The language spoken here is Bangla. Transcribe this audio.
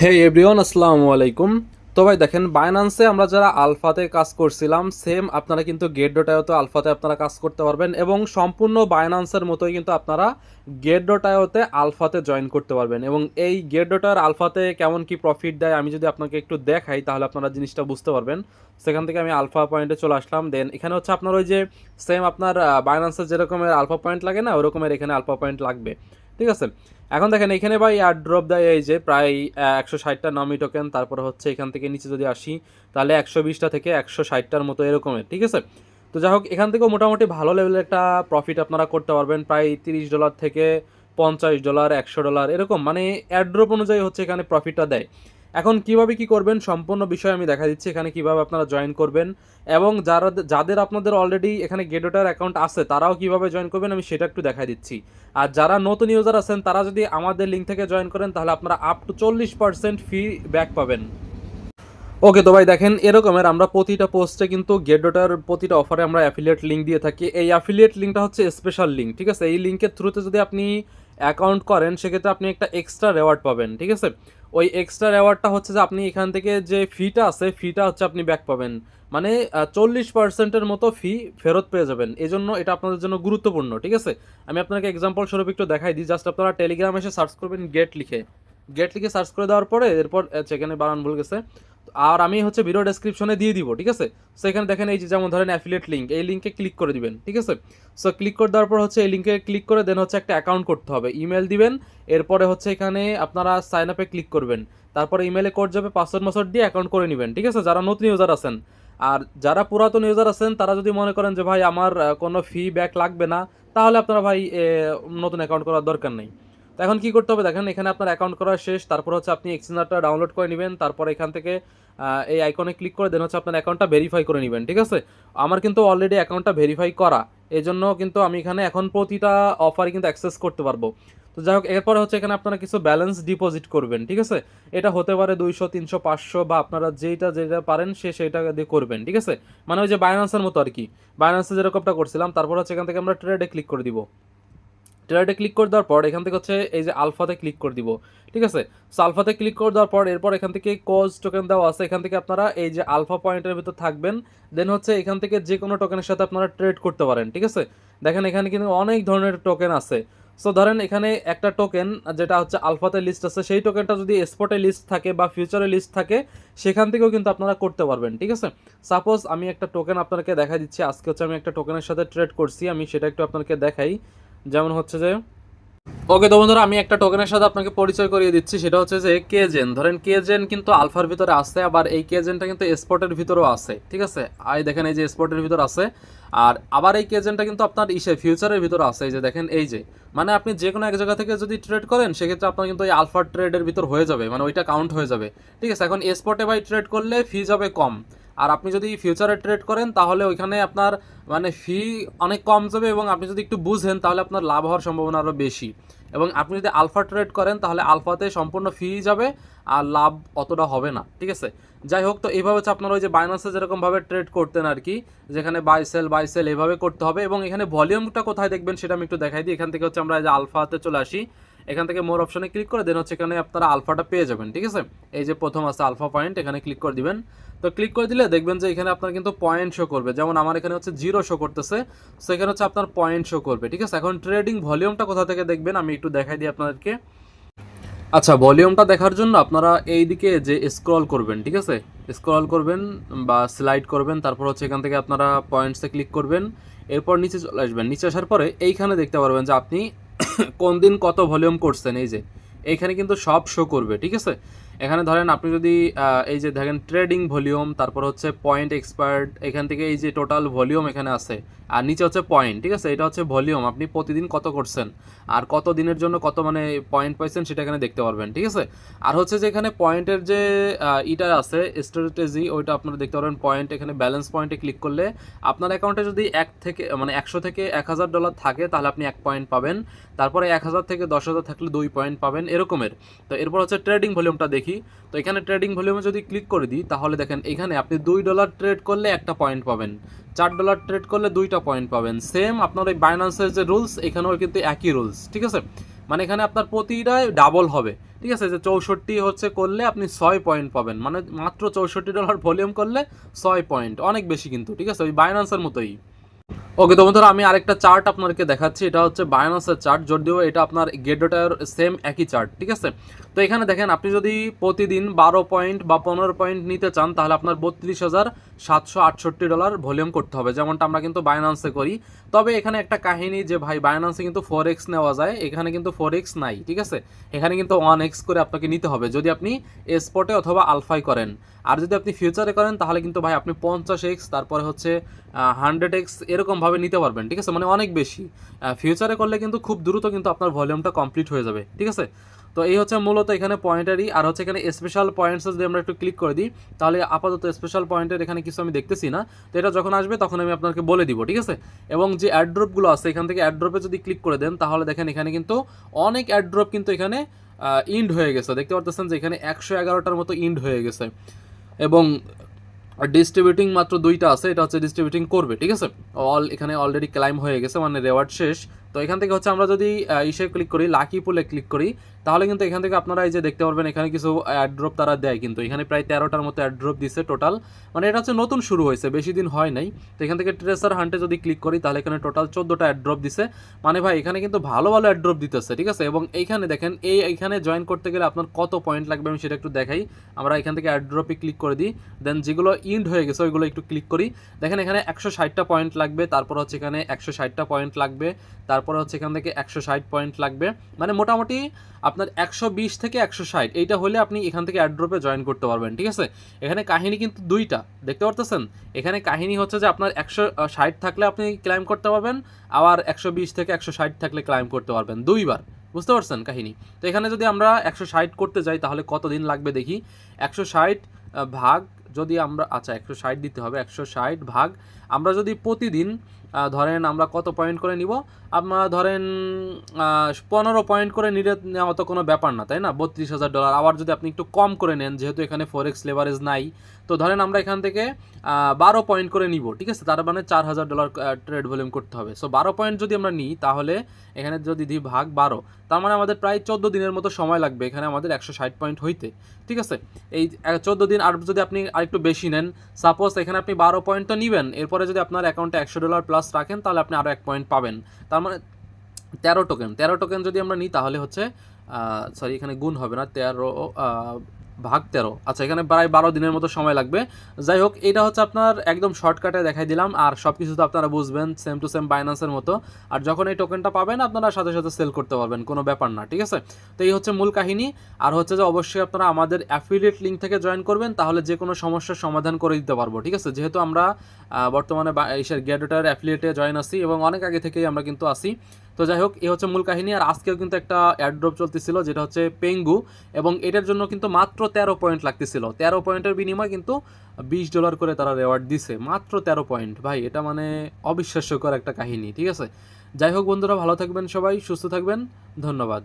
হে এভরিওয়ান, আসসালামু আলাইকুম। তো ভাই দেখেন, বাইনান্সে আমরা যারা আলফাতে কাজ করছিলাম, সেম আপনারা কিন্তু গেট ডটায়তো আলফাতে আপনারা কাজ করতে পারবেন এবং সম্পূর্ণ বাইনান্সের মতোই কিন্তু আপনারা গেট ডটায়তে আলফাতে জয়েন করতে পারবেন। এবং এই গেট ডটার আলফাতে কেমন কি প্রফিট দেয় আমি যদি আপনাকে একটু দেখাই তাহলে আপনারা জিনিসটা বুঝতে পারবেন। সেখান থেকে আমি আলফা পয়েন্টে চলে আসলাম। দেন এখানে হচ্ছে আপনার ওই যে সেম আপনার বাইনান্সের যেরকমের আলফা পয়েন্ট লাগে না, ওরকমের এখানে আলফা পয়েন্ট লাগবে। ঠিক আছে, এখন দেখেন এখানে ভাই এয়ার ড্রপ দেয় এই যে প্রায় 160টা নমি টোকেন। তারপরে হচ্ছে এখান থেকে নিচে যদি আসি তাহলে 120টা থেকে 160টার মতো এরকমের। ঠিক আছে, তো যাই হোক এখান থেকেও মোটামুটি ভালো লেভেলের একটা প্রফিট আপনারা করতে পারবেন, প্রায় $30 থেকে $50, $100 এরকম, মানে এয়ারড্রপ অনুযায়ী হচ্ছে এখানে প্রফিটটা দেয়। এখন কিভাবে কি করবেন সম্পূর্ণ বিষয় আমি দেখা দিচ্ছি, এখানে কিভাবে আপনারা জয়েন করবেন এবং যাদের আপনাদের অলরেডি এখানে গেডোটার অ্যাকাউন্ট আছে তারাও কিভাবে জয়েন করবেন আমি সেটা একটু দেখাই দিচ্ছি। আর যারা নতুন ইউজার আছেন তারা যদি আমাদের লিঙ্ক থেকে জয়েন করেন তাহলে আপনারা আপ টু 40% ফি ব্যাক পাবেন। ওকে, তো ভাই দেখেন এরকমের আমরা প্রতিটা পোস্টে কিন্তু গেটডটার প্রতিটা অফারে আমরা অ্যাফিলিয়েট লিঙ্ক দিয়ে থাকি। এই অ্যাফিলিয়েট লিঙ্কটা হচ্ছে স্পেশাল লিঙ্ক। ঠিক আছে, এই লিঙ্কের থ্রুতে যদি আপনি অ্যাকাউন্ট করেন সেক্ষেত্রে আপনি একটা এক্সট্রা রেওয়ার্ড পাবেন। ঠিক আছে, ওই এক্সট্রা রেওয়ার্ডটা হচ্ছে যে আপনি এখান থেকে যে ফিটা আছে ফিটা হচ্ছে আপনি ব্যাক পাবেন, মানে 40%-এর মতো ফি ফেরত পেয়ে যাবেন। এই জন্য এটা আপনাদের জন্য গুরুত্বপূর্ণ। ঠিক আছে, আমি আপনাকে এক্সাম্পল স্বরূপ একটু দেখাই দিই। জাস্ট আপনারা টেলিগ্রামে এসে সার্চ করবেন গেট লিখে সার্চ করে দেওয়ার পরে এরপর সেখানে বানান ভুল গেছে, আর আমি হচ্ছে ভিডিও ডেসক্রিপশনে দিয়ে দিব। ঠিক আছে, সো এখানে দেখেন এই যে যেমন ধরেন অ্যাফিলিয়েট লিঙ্ক, এই লিঙ্কে ক্লিক করে দিবেন। ঠিক আছে, সো ক্লিক করে দেওয়ার পর হচ্ছে এই লিঙ্কে ক্লিক করে দেন হচ্ছে একটা অ্যাকাউন্ট করতে হবে, ইমেল দিবেন। এরপরে হচ্ছে এখানে আপনারা সাইন আপে ক্লিক করবেন, তারপরে ইমেলে কোড যাবে, পাসওয়ার্ড দিয়ে অ্যাকাউন্ট করে নেবেন। ঠিক আছে, যারা নতুন ইউজার আছেন। আর যারা পুরাতন ইউজার আছেন তারা যদি মনে করেন যে ভাই আমার কোনো ফি ব্যাক লাগবে না, তাহলে আপনারা ভাই নতুন অ্যাকাউন্ট করার দরকার নেই। তো এখন কী করতে হবে দেখেন, এখানে আপনার অ্যাকাউন্ট করা শেষ, তারপর হচ্ছে আপনি এক্সচেঞ্জারটা ডাউনলোড করে নেবেন, তারপর এখান থেকে এই আইকনে ক্লিক করে দেন হচ্ছে আপনার অ্যাকাউন্টটা ভেরিফাই করে নেবেন। ঠিক আছে, আমার কিন্তু অলরেডি অ্যাকাউন্টটা ভেরিফাই করা, এই জন্য কিন্তু আমি এখানে এখন প্রতিটা অফারই কিন্তু অ্যাক্সেস করতে পারবো। তো যাই হোক এরপরে হচ্ছে এখানে আপনারা কিছু ব্যালেন্স ডিপোজিট করবেন। ঠিক আছে, এটা হতে পারে 200, 300, 500 বা আপনারা যেটা যেটা পারেন সেটা দিয়ে করবেন। ঠিক আছে, মানে ওই যে বাইন্যান্সের মতো আর কি, বাইন্যান্সে যেরকমটা করছিলাম। তারপর হচ্ছে এখান থেকে আমরা ট্রেডে ক্লিক করে দিব। ট্রেডে ক্লিক করে দেওয়ার পর এখান থেকে হচ্ছে এই যে আলফাতে ক্লিক করে দিব। ঠিক আছে, সো আলফাতে ক্লিক করে দেওয়ার পর এরপর এখান থেকে কোজ টোকেন দেওয়া আছে, এখান থেকে আপনারা এই যে আলফা পয়েন্টের ভিতর থাকবেন। দেন হচ্ছে এখান থেকে যে কোনো টোকেনের সাথে আপনারা ট্রেড করতে পারেন। ঠিক আছে, দেখেন এখানে কিন্তু অনেক ধরনের টোকেন আছে। সো ধরেন এখানে একটা টোকেন যেটা হচ্ছে আলফাতে লিস্ট আছে, সেই টোকেনটা যদি স্পটে লিস্ট থাকে বা ফিউচারে লিস্ট থাকে সেখান থেকেও কিন্তু আপনারা করতে পারবেন। ঠিক আছে, সাপোজ আমি একটা টোকেন আপনাকে দেখাই দিচ্ছি। আজকে হচ্ছে আমি একটা টোকেনের সাথে ট্রেড করছি, আমি সেটা একটু আপনাকে দেখাই। যেমন হচ্ছে যে ওকে, তো বন্ধুরা আমি একটা টোকেনের সাথে আপনাকে পরিচয় করিয়ে দিচ্ছি, সেটা হচ্ছে যে কেজেন। ধরেন কেজেন কিন্তু আলফার ভিতরে আছে, আবার এই কেজেনটা কিন্তু স্পটের ভিতরেও আছে। ঠিক আছে, আই দেখেন এই যে স্পটের ভিতর আছে, আর আবার এই কেজেনটা কিন্তু আপনার ফিউচারের ভিতরে আছে। এই যে দেখেন এই যে, মানে আপনি যে কোনো এক জায়গা থেকে যদি ট্রেড করেন সেক্ষেত্রে আপনার কিন্তু এই আলফা ট্রেডের ভিতর হয়ে যাবে, মানে ওইটা কাউন্ট হয়ে যাবে। ঠিক আছে, এখন স্পটে বাই ট্রেড করলে ফি যাবে কম, আর আপনি যদি ফিউচারে ট্রেড করেন তাহলে ওইখানে আপনার মানে ফি অনেক কম যাবে, এবং আপনি যদি একটু বুঝেন তাহলে আপনার লাভ হওয়ার সম্ভাবনা আরও বেশি। এবং আপনি যদি আলফা ট্রেড করেন তাহলে আলফাতে সম্পূর্ণ ফি যাবে আর লাভ অতটা হবে না। ঠিক আছে, যাই হোক, তো এইভাবে হচ্ছে আপনারা ওই যে বাইনান্সে যেরকমভাবে ট্রেড করতেন আর কি, যেখানে বাই সেল এইভাবে করতে হবে। এবং এখানে ভলিউমটা কোথায় দেখবেন সেটা আমি একটু দেখাই দিই। এখান থেকে হচ্ছে আমরা যে আলফাতে চলে আসি, এখান থেকে মোর অপশনে ক্লিক করে দেন হচ্ছে এখানে আপনারা আলফাটা পেয়ে যাবেন। ঠিক আছে, এই যে প্রথম আছে আলফা পয়েন্ট, এখানে ক্লিক করে দিবেন। তো ক্লিক করে দিলে দেখবেন যে এখানে আপনার কিন্তু পয়েন্ট শো করবে, যেমন আমার এখানে হচ্ছে 0 শো করতেছে, সো এখানে হচ্ছে আপনার পয়েন্ট শো করবে। ঠিক আছে, এখন ট্রেডিং ভলিউমটা কোথা থেকে দেখবেন আমি একটু দেখাই দিই আপনাদেরকে। আচ্ছা, ভলিউমটা দেখার জন্য আপনারা এই দিকে যে স্ক্রল করবেন, ঠিক আছে, স্ক্রল করবেন বা স্লাইড করবেন, তারপর হচ্ছে এখান থেকে আপনারা পয়েন্টসে ক্লিক করবেন। এরপর নিচে চলে আসবেন, নিচে আসার পরে এইখানে দেখতে পারবেন যে আপনি কোন দিন কত ভলিউম করছেন, এই যে এইখানে কিন্তু সব শো করবে। ঠিক আছে, এখানে ধরেন আপনি যদি এই যে দেখেন ট্রেডিং ভলিউম, তারপর হচ্ছে পয়েন্ট এক্সপায়ার্ড, এখান থেকে এই যে টোটাল ভলিউম এখানে আছে, আর নিচে হচ্ছে পয়েন্ট। ঠিক আছে, এটা হচ্ছে ভলিউম, আপনি প্রতিদিন কত করছেন আর কত দিনের জন্য কত মানে পয়েন্ট পাইছেন সেটা এখানে দেখতে পারবেন। ঠিক আছে, আর হচ্ছে যে এখানে পয়েন্টের যে ইটা আছে স্ট্র্যাটেজি, ওইটা আপনারা দেখতে পারবেন। পয়েন্ট এখানে ব্যালেন্স পয়েন্টে ক্লিক করলে আপনার অ্যাকাউন্টে যদি 100 থেকে $1000 থাকে তাহলে আপনি 1 পয়েন্ট পাবেন, তারপরে 1000 থেকে 10,000 থাকলে 2 পয়েন্ট পাবেন, এরকমের। তো এরপর হচ্ছে ট্রেডিং ভলিউমটা দেখি। তো এখানে ট্রেডিং ভলিউমে যদি ক্লিক করে দিই তাহলে দেখেন এখানে আপনি $2 ট্রেড করলে 1টা পয়েন্ট পাবেন, $4 ট্রেড করলে 2টা পয়েন্ট পাবেন। সেম আপনার ওই বাইন্যান্সের যে রুলস এখানেও কিন্তু একই রুলস। ঠিক আছে, মানে এখানে আপনার প্রতিটাই ডাবল হবে, ঠিক আছে। যে 64 হচ্ছে করলে আপনি 6 পয়েন্ট পাবেন, মানে মাত্র $64 ভলিউম করলে 6 পয়েন্ট, অনেক বেশি কিন্তু, ঠিক আছে, ওই বাইন্যান্সের মতোই। ওকে, তো বন্ধুরা আমি আরেকটা চার্ট আপনাদেরকে দেখাচ্ছি, এটা হচ্ছে বায়ানান্সের চার্ট, যদিও এটা আপনার গেটডটার সেম একই চার্ট, ঠিক আছে। তো এখানে দেখেন আপনি যদি প্রতিদিন 12 পয়েন্ট বা 15 পয়েন্ট নিতে চান তাহলে আপনার $32,768 ভলিউম করতে হবে, যেমনটা আমরা কিন্তু বায়ানান্সে করি। তবে এখানে একটা কাহিনী যে ভাই বায়ানান্সে কিন্তু 4x নেওয়া যায়, এখানে কিন্তু 4x নাই, ঠিক আছে। এখানে কিন্তু 1x করে আপনাকে নিতে হবে যদি আপনি স্পটে অথবা আলফাই করেন। আর যদি আপনি ফিউচারে করেন তাহলে কিন্তু ভাই আপনি 50x তারপরে হচ্ছে 100x এরকমভাবে নিতে পারবেন, ঠিক আছে, মানে অনেক বেশি। ফিউচারে করলে কিন্তু খুব দ্রুত কিন্তু আপনার ভলিউমটা কমপ্লিট হয়ে যাবে, ঠিক আছে। তো এই হচ্ছে মূলত এখানে পয়েন্টারই। আর হচ্ছে এখানে স্পেশাল পয়েন্টস যদি আমরা একটু ক্লিক করে দিই তাহলে আপাতত স্পেশাল পয়েন্টের এখানে কিছু আমি দেখতেছি না। তো এটা যখন আসবে তখন আমি আপনাকে বলে দিব, ঠিক আছে। এবং যে অ্যাড্রপগুলো আছে এখান থেকে অ্যাড্রপে যদি ক্লিক করে দেন তাহলে দেখেন এখানে কিন্তু অনেক অ্যাড্রপ কিন্তু এখানে ইন্ড হয়ে গেছে, দেখতে পারতেছেন যে এখানে 111টার মতো ইন্ড হয়ে গেছে। এবং ডিস্ট্রিবিউটিং মাত্র 2টা আছে, এটা হচ্ছে ডিস্ট্রিবিউটিং করবে, ঠিক আছে। এখানে অলরেডি ক্লাইম হয়ে গেছে, মানে রেওয়ার্ড শেষ। তো এখান থেকে হচ্ছে আমরা যদি ইসে ক্লিক করি, লাকি পুলে ক্লিক করি, তাহলে কিন্তু এখান থেকে আপনারা এই যে দেখতে পারবেন এখানে কিছু অ্যাড্রপ তারা দেয়, কিন্তু এখানে প্রায় 13টার মতো অ্যাড্রপ দিছে টোটাল। মানে এটা হচ্ছে নতুন শুরু হয়েছে, বেশি দিন হয় নাই। তো এখান থেকে ট্রেসার হান্টে যদি ক্লিক করি তাহলে এখানে টোটাল 14টা অ্যাড্রপ দিছে। মানে ভাই এখানে কিন্তু ভালো ভালো অ্যাড্রপ দিতেছে, ঠিক আছে। এবং এইখানে দেখেন এইখানে জয়েন করতে গেলে আপনার কত পয়েন্ট লাগবে আমি সেটা একটু দেখাই। আমরা এখান থেকে অ্যাড্রপে ক্লিক করে দিই, দেন যেগুলো ইন্ড হয়ে গেছে ওইগুলো একটু ক্লিক করি। দেখেন এখানে 160টা পয়েন্ট লাগবে, তারপর হচ্ছে এখানে 160টা পয়েন্ট লাগবে, তারপরে হচ্ছে এখান থেকে 160 পয়েন্ট লাগবে। মানে মোটামুটি আপনার 120 থেকে 160 এইটা হলে আপনি এখান থেকে অ্যাড্রপে জয়েন করতে পারবেন, ঠিক আছে। এখানে কাহিনী কিন্তু 2টা, দেখতে পারতেছেন। এখানে কাহিনী হচ্ছে যে আপনার 160 থাকলে আপনি ক্লাইম করতে পারবেন, আবার 120 থেকে 160 থাকলে ক্লাইম করতে পারবেন 2বার, বুঝতে পারছেন কাহিনী। তো এখানে যদি আমরা 160 করতে যাই তাহলে কতদিন লাগবে দেখি। 160 ভাগ যদি আমরা, আচ্ছা 160 দিতে হবে, 160 ভাগ আমরা যদি প্রতিদিন ধরেন আমরা কত পয়েন্ট করে নিব, আমরা ধরেন 15 পয়েন্ট করে নিলে নেওয়া তো কোনো ব্যাপার না, তাই না। $32,000। আবার যদি আপনি একটু কম করে নেন, যেহেতু এখানে ফরেক্স লেভারেজ নাই, তো ধরেন আমরা এখান থেকে 12 পয়েন্ট করে নিব, ঠিক আছে। তার মানে $4,000 ট্রেড ভলিউম করতে হবে। সো 12 পয়েন্ট যদি আমরা নিই তাহলে এখানে যদি দিই ভাগ 12, তার মানে আমাদের প্রায় 14 দিনের মতো সময় লাগবে এখানে আমাদের 160 পয়েন্ট হইতে, ঠিক আছে। এই 14 দিন। আর যদি আপনি আরেকটু বেশি নেন, সাপোজ এখানে আপনি 12 পয়েন্ট তো নেবেন, এরপরে যদি আপনার অ্যাকাউন্টে $100 প্লাস রাখেন তাহলে আপনি আরও 1 পয়েন্ট পাবেন। তার মানে 13 টোকেন যদি আমরা নিই তাহলে হচ্ছে সরি এখানে গুণ হবে না, 13 ভাগ 13, আচ্ছা এখানে প্রায় 12 দিনের মতো সময় লাগবে। যাই হোক, এটা হচ্ছে আপনার একদম শর্টকাটে দেখাই দিলাম, আর সব কিছু তো আপনারা বুঝবেন সেম টু সেম বাইন্যান্সের মতো। আর যখন এই টোকেনটা পাবেন আপনারা সাথে সাথে সেল করতে পারবেন, কোনো ব্যাপার না, ঠিক আছে। তো এই হচ্ছে মূল কাহিনী। আর হচ্ছে যে অবশ্যই আপনারা আমাদের অ্যাফিলিয়েট লিঙ্ক থেকে জয়েন করবেন, তাহলে যে কোনো সমস্যার সমাধান করে দিতে পারবো, ঠিক আছে। যেহেতু আমরা বর্তমানে এইসের গেটডটার অ্যাফিলিয়েটে জয়েন আছি এবং অনেক আগে থেকেই আমরা কিন্তু আসি। তো যাই হোক, এই হচ্ছে মূল কাহিনী। আর আজকেও কিন্তু একটা অ্যাড্রপ চলতেছিল যেটা হচ্ছে পেঙ্গু, এবং এটার জন্য কিন্তু মাত্র 13 পয়েন্ট লাগতেছিল। 13 পয়েন্টের বিনিময়ে কিন্তু $20 করে তারা রেওয়ার্ড দিছে, মাত্র 13 পয়েন্ট। ভাই এটা মানে অবিশ্বাস্যকর একটা কাহিনী, ঠিক আছে। যাই হোক বন্ধুরা, ভালো থাকবেন সবাই, সুস্থ থাকবেন, ধন্যবাদ।